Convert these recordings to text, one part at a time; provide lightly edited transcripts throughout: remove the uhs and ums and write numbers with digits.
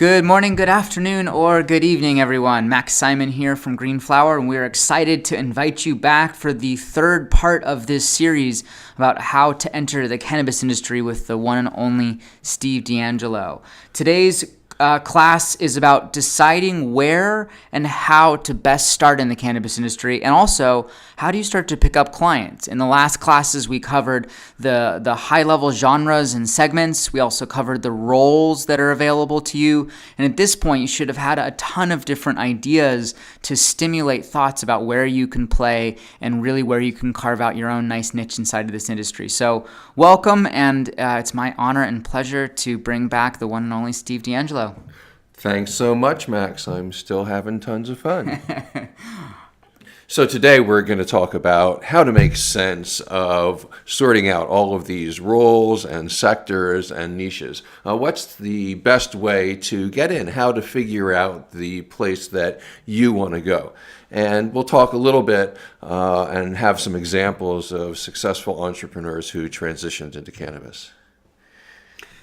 Good morning, good afternoon, or good evening, everyone. Max Simon here from Green Flower, and we're excited to invite you back for the third part of this series about how to enter the cannabis industry with the one and only Steve D'Angelo. Today's class is about deciding where and how to best start in the cannabis industry, and also how do you start to pick up clients. In the last classes, we covered the high-level genres and segments. We also covered the roles that are available to you, and at this point, you should have had a ton of different ideas to stimulate thoughts about where you can play and really where you can carve out your own nice niche inside of this industry. So welcome, and it's my honor and pleasure to bring back the one and only Steve D'Angelo. Thanks so much, Max. I'm still having tons of fun. So today we're going to talk about how to make sense of sorting out all of these roles and sectors and niches. What's the best way to get in? How to figure out the place that you want to go. And we'll talk a little bit and have some examples of successful entrepreneurs who transitioned into cannabis.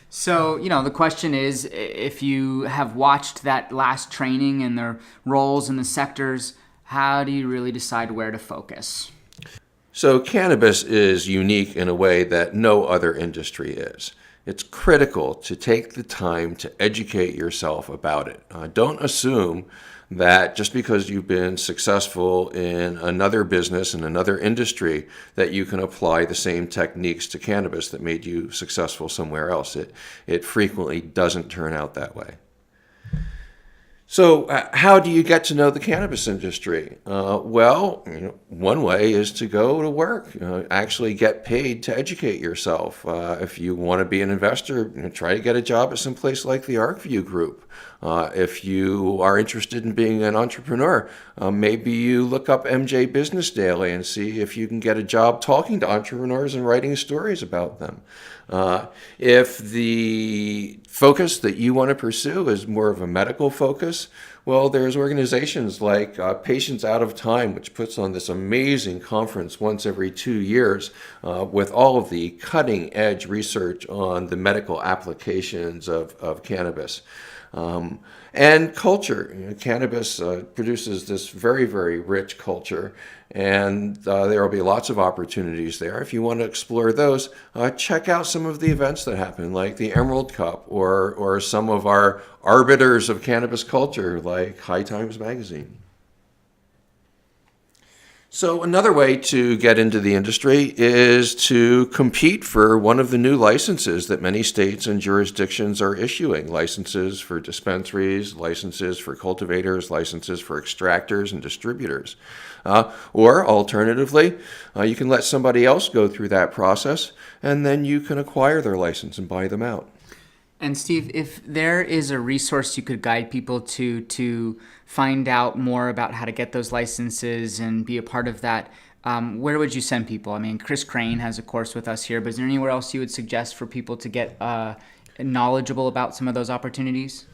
So, the question is, if you have watched that last training and the roles and the sectors, how do you really decide where to focus? So cannabis is unique in a way that no other industry is. It's critical to take the time to educate yourself about it. Don't assume that just because you've been successful in another business, in another industry, that you can apply the same techniques to cannabis that made you successful somewhere else. It frequently doesn't turn out that way. So how do you get to know the cannabis industry? One way is to go to work, actually get paid to educate yourself. If you want to be an investor, try to get a job at some place like the ArcView Group. If you are interested in being an entrepreneur, maybe you look up MJ Business Daily and see if you can get a job talking to entrepreneurs and writing stories about them. If the focus that you want to pursue is more of a medical focus, well, there's organizations like Patients Out of Time, which puts on this amazing conference once every 2 years with all of the cutting edge research on the medical applications of cannabis. And culture. Cannabis produces this very, very rich culture, and there will be lots of opportunities there. If you want to explore those, check out some of the events that happen, like the Emerald Cup, or some of our arbiters of cannabis culture, like High Times Magazine. So another way to get into the industry is to compete for one of the new licenses that many states and jurisdictions are issuing. Licenses for dispensaries, licenses for cultivators, licenses for extractors and distributors. Or alternatively, you can let somebody else go through that process, and then you can acquire their license and buy them out. And Steve, if there is a resource you could guide people to find out more about how to get those licenses and be a part of that, where would you send people? I mean, Chris Crane has a course with us here, but is there anywhere else you would suggest for people to get knowledgeable about some of those opportunities?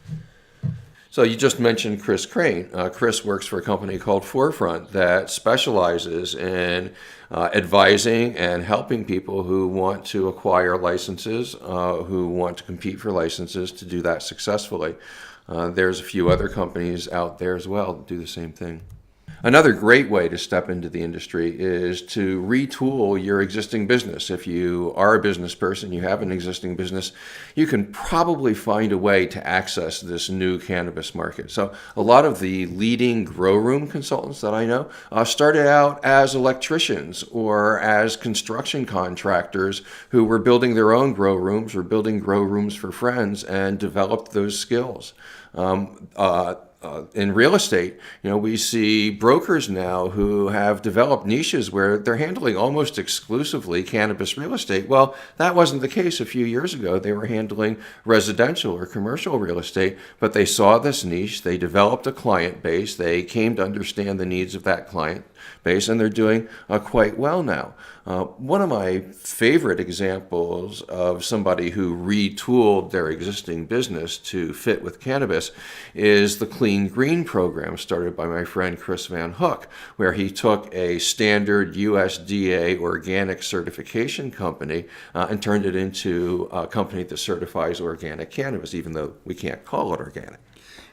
So you just mentioned Chris Crane. Chris works for a company called Forefront that specializes in advising and helping people who want to acquire licenses, who want to compete for licenses, to do that successfully. There's a few other companies out there as well that do the same thing. Another great way to step into the industry is to retool your existing business. If you are a business person, you have an existing business, you can probably find a way to access this new cannabis market. So a lot of the leading grow room consultants that I know started out as electricians or as construction contractors who were building their own grow rooms or building grow rooms for friends and developed those skills. In real estate, we see brokers now who have developed niches where they're handling almost exclusively cannabis real estate. Well, that wasn't the case a few years ago. They were handling residential or commercial real estate, but they saw this niche. They developed a client base. They came to understand the needs of that client. space, and they're doing quite well now. One of my favorite examples of somebody who retooled their existing business to fit with cannabis is the Clean Green program started by my friend Chris Van Hook, where he took a standard USDA organic certification company and turned it into a company that certifies organic cannabis, even though we can't call it organic.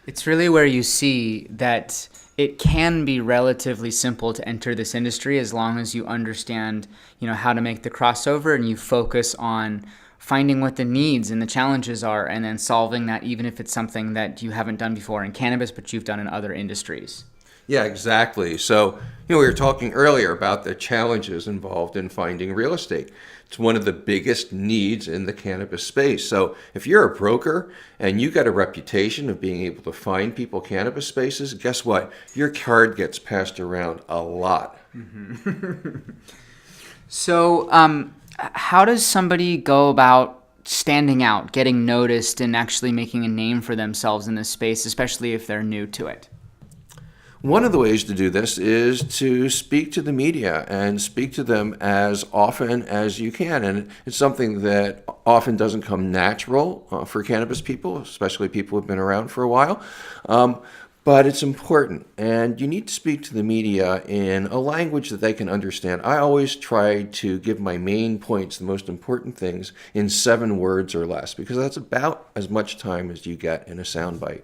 It's really where you see that it can be relatively simple to enter this industry as long as you understand, how to make the crossover and you focus on finding what the needs and the challenges are and then solving that, even if it's something that you haven't done before in cannabis, but you've done in other industries. Yeah, exactly. So, we were talking earlier about the challenges involved in finding real estate. It's one of the biggest needs in the cannabis space. So if you're a broker and you got a reputation of being able to find people cannabis spaces, guess what? Your card gets passed around a lot. Mm-hmm. So how does somebody go about standing out, getting noticed, and actually making a name for themselves in this space, especially if they're new to it? One of the ways to do this is to speak to the media and speak to them as often as you can. And it's something that often doesn't come natural for cannabis people, especially people who've been around for a while. But it's important. And you need to speak to the media in a language that they can understand. I always try to give my main points, the most important things, in 7 words or less, because that's about as much time as you get in a soundbite.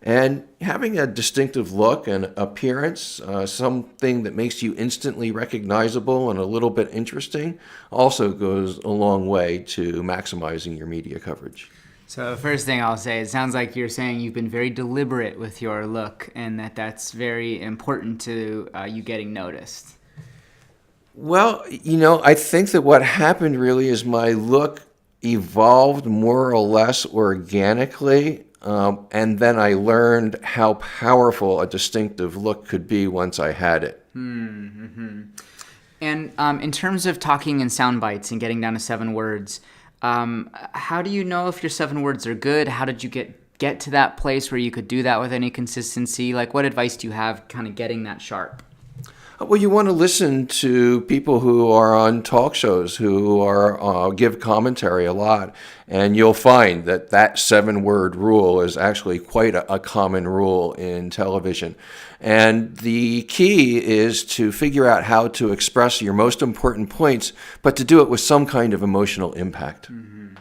And having a distinctive look and appearance, something that makes you instantly recognizable and a little bit interesting, also goes a long way to maximizing your media coverage. So the first thing I'll say, it sounds like you're saying you've been very deliberate with your look and that's very important to you getting noticed. Well, I think that what happened really is my look evolved more or less organically. And then I learned how powerful a distinctive look could be once I had it. Mm-hmm. And in terms of talking in sound bites and getting down to 7 words, how do you know if your 7 words are good? How did you get to that place where you could do that with any consistency? Like, what advice do you have kind of getting that sharp? Well, you want to listen to people who are on talk shows, who are give commentary a lot, and you'll find that 7-word rule is actually quite a common rule in television. And the key is to figure out how to express your most important points, but to do it with some kind of emotional impact. Mm-hmm.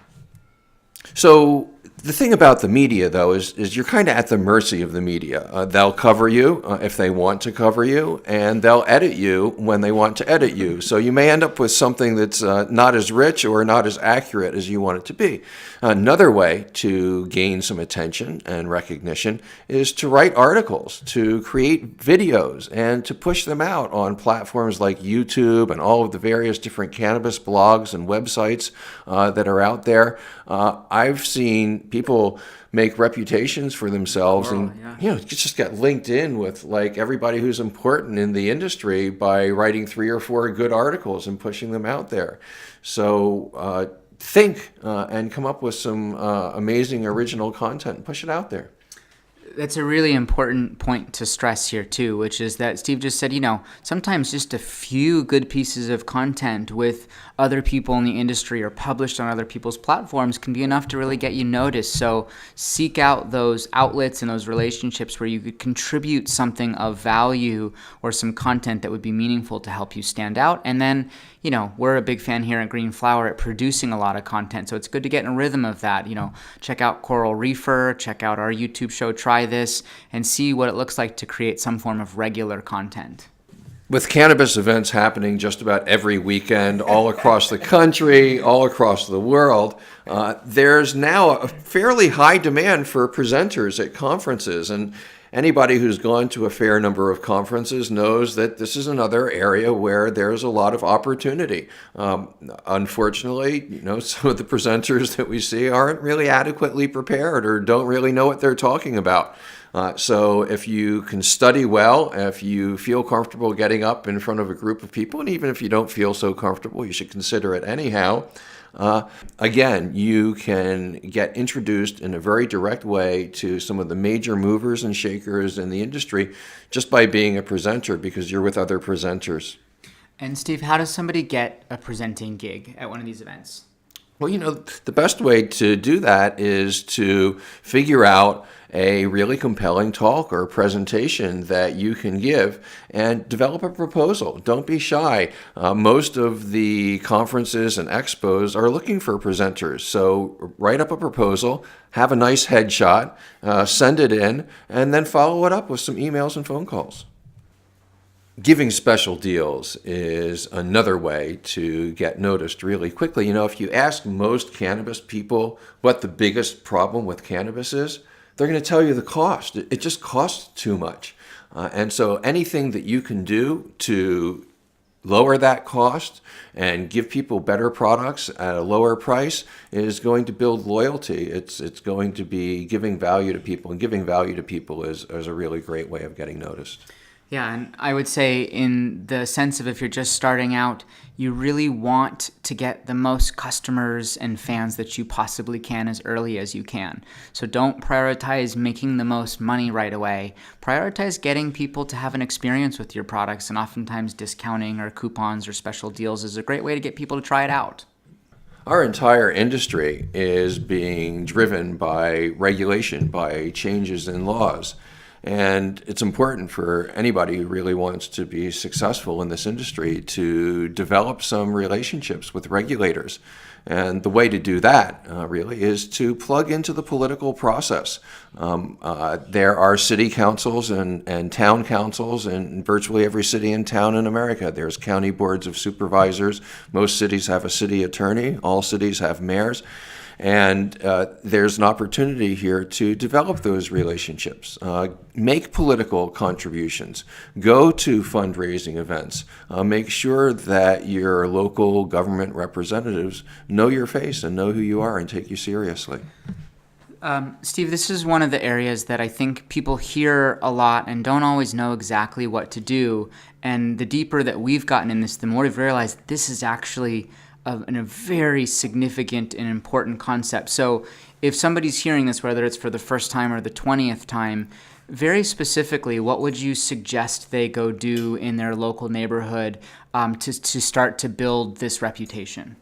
So the thing about the media, though, is you're kind of at the mercy of the media. They'll cover you if they want to cover you, and they'll edit you when they want to edit you. So you may end up with something that's not as rich or not as accurate as you want it to be. Another way to gain some attention and recognition is to write articles, to create videos, and to push them out on platforms like YouTube and all of the various different cannabis blogs and websites that are out there. I've seen people make reputations for themselves just get linked in with like everybody who's important in the industry by writing 3 or 4 good articles and pushing them out there. So think and come up with some amazing original content and push it out there. That's a really important point to stress here too, which is that Steve just said, sometimes just a few good pieces of content with other people in the industry or published on other people's platforms can be enough to really get you noticed. So seek out those outlets and those relationships where you could contribute something of value or some content that would be meaningful to help you stand out. And then, we're a big fan here at Green Flower at producing a lot of content. So it's good to get in a rhythm of that. Check out Coral Reefer, check out our YouTube show, Try This, and see what it looks like to create some form of regular content. With cannabis events happening just about every weekend all across the country, all across the world, there's now a fairly high demand for presenters at conferences. And anybody who's gone to a fair number of conferences knows that this is another area where there's a lot of opportunity. Unfortunately, some of the presenters that we see aren't really adequately prepared or don't really know what they're talking about. So if you can study well, if you feel comfortable getting up in front of a group of people, and even if you don't feel so comfortable, you should consider it anyhow, Again, you can get introduced in a very direct way to some of the major movers and shakers in the industry just by being a presenter because you're with other presenters. And Steve, how does somebody get a presenting gig at one of these events? Well, the best way to do that is to figure out a really compelling talk or presentation that you can give and develop a proposal. Don't be shy. Most of the conferences and expos are looking for presenters. So write up a proposal, have a nice headshot, send it in, and then follow it up with some emails and phone calls. Giving special deals is another way to get noticed really quickly. If you ask most cannabis people what the biggest problem with cannabis is, they're going to tell you the cost. It just costs too much. And so anything that you can do to lower that cost and give people better products at a lower price is going to build loyalty. It's going to be giving value to people, and giving value to people is a really great way of getting noticed. Yeah, and I would say in the sense of if you're just starting out, you really want to get the most customers and fans that you possibly can as early as you can. So don't prioritize making the most money right away. Prioritize getting people to have an experience with your products, and oftentimes discounting or coupons or special deals is a great way to get people to try it out. Our entire industry is being driven by regulation, by changes in laws. And it's important for anybody who really wants to be successful in this industry to develop some relationships with regulators. And the way to do that really is to plug into the political process. There are city councils and town councils in virtually every city and town in America. There's county boards of supervisors. Most cities have a city attorney. All cities have mayors. And there's an opportunity here to develop those relationships, make political contributions, go to fundraising events, make sure that your local government representatives know your face and know who you are and take you seriously. Steve, this is one of the areas that I think people hear a lot and don't always know exactly what to do. And the deeper that we've gotten in this, the more we've realized this is actually a very significant and important concept. So if somebody's hearing this, whether it's for the first time or the 20th time, very specifically, what would you suggest they go do in their local neighborhood to start to build this reputation?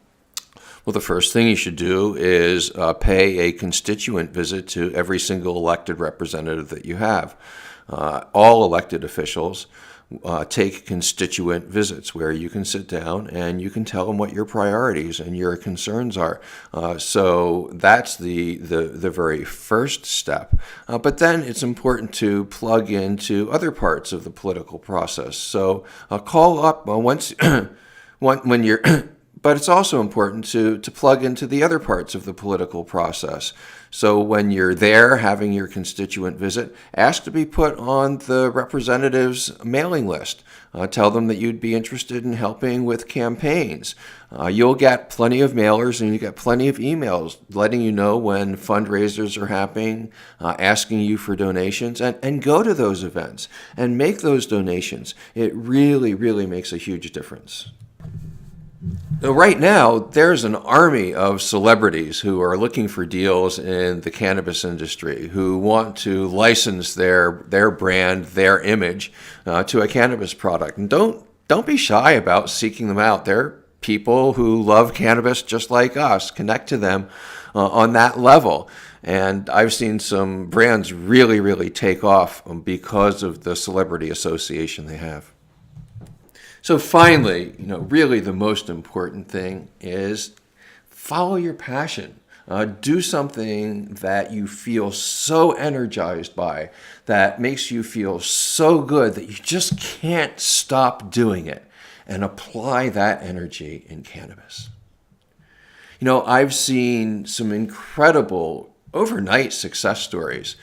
Well, the first thing you should do is pay a constituent visit to every single elected representative that you have. All elected officials take constituent visits where you can sit down and you can tell them what your priorities and your concerns are. So that's the very first step. But then it's important to plug into other parts of the political process. So call up once when you're. But it's also important to plug into the other parts of the political process. So when you're there having your constituent visit, ask to be put on the representative's mailing list. Tell them that you'd be interested in helping with campaigns. You'll get plenty of mailers and you get plenty of emails letting you know when fundraisers are happening, asking you for donations, and go to those events and make those donations. It really, really makes a huge difference. Now, right now, there's an army of celebrities who are looking for deals in the cannabis industry, who want to license their brand, their image to a cannabis product. And don't be shy about seeking them out. They're people who love cannabis just like us. Connect to them on that level. And I've seen some brands really, really take off because of the celebrity association they have. So finally, really the most important thing is follow your passion. Do something that you feel so energized by, that makes you feel so good that you just can't stop doing it, and apply that energy in cannabis. I've seen some incredible overnight success stories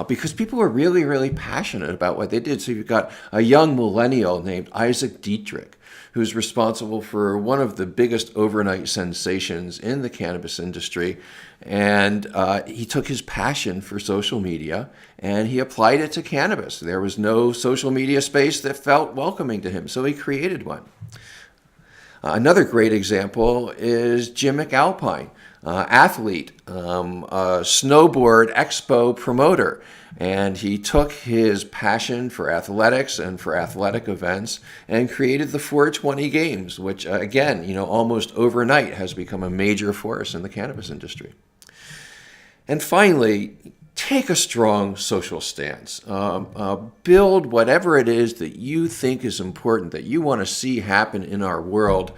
because people are really, really passionate about what they did. So you've got a young millennial named Isaac Dietrich, who's responsible for one of the biggest overnight sensations in the cannabis industry. And he took his passion for social media and he applied it to cannabis. There was no social media space that felt welcoming to him, so he created one. Another great example is Jim McAlpine, athlete, a snowboard expo promoter. And he took his passion for athletics and for athletic events and created the 420 Games, which, again, almost overnight has become a major force in the cannabis industry. And finally, take a strong social stance. Build whatever it is that you think is important, that you want to see happen in our world,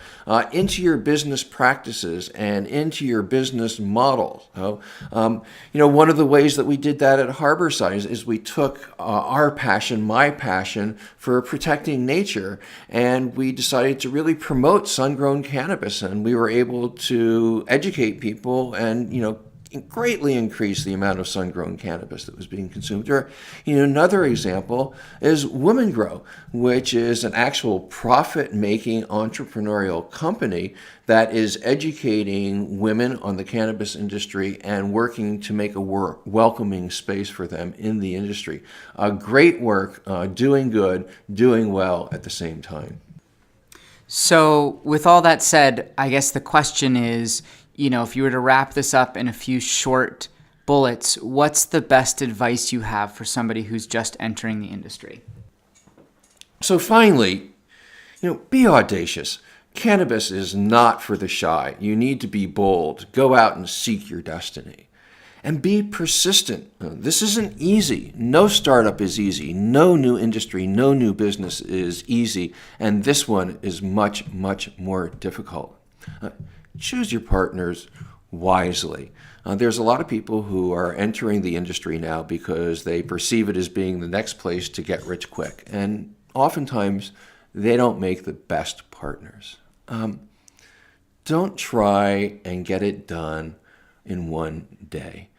into your business practices and into your business models. One of the ways that we did that at Harborside is we took our passion, my passion, for protecting nature, and we decided to really promote sun-grown cannabis, and we were able to educate people and, greatly increase the amount of sun-grown cannabis that was being consumed. Or, another example is Women Grow, which is an actual profit-making entrepreneurial company that is educating women on the cannabis industry and working to make a welcoming space for them in the industry. Great work, doing good, doing well at the same time. So with all that said, I guess the question is, if you were to wrap this up in a few short bullets, what's the best advice you have for somebody who's just entering the industry? So finally, be audacious. Cannabis is not for the shy. You need to be bold. Go out and seek your destiny. And be persistent. This isn't easy. No startup is easy. No new industry, no new business is easy. And this one is much, much more difficult. Choose your partners wisely. There's a lot of people who are entering the industry now because they perceive it as being the next place to get rich quick. And oftentimes, they don't make the best partners. Don't try and get it done in one day.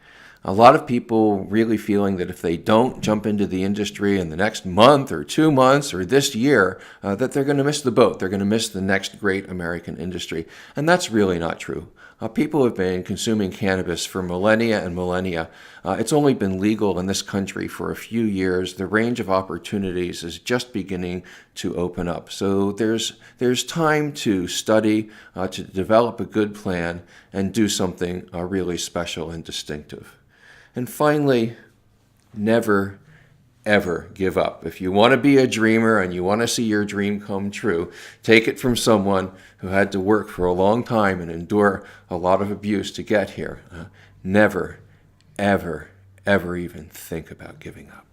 A lot of people really feeling that if they don't jump into the industry in the next month or 2 months or this year, that they're going to miss the boat. They're going to miss the next great American industry. And that's really not true. People have been consuming cannabis for millennia and millennia. It's only been legal in this country for a few years. The range of opportunities is just beginning to open up. So there's time to study, to develop a good plan, and do something really special and distinctive. And finally, never, ever give up. If you want to be a dreamer and you want to see your dream come true, take it from someone who had to work for a long time and endure a lot of abuse to get here. Never, ever, ever even think about giving up.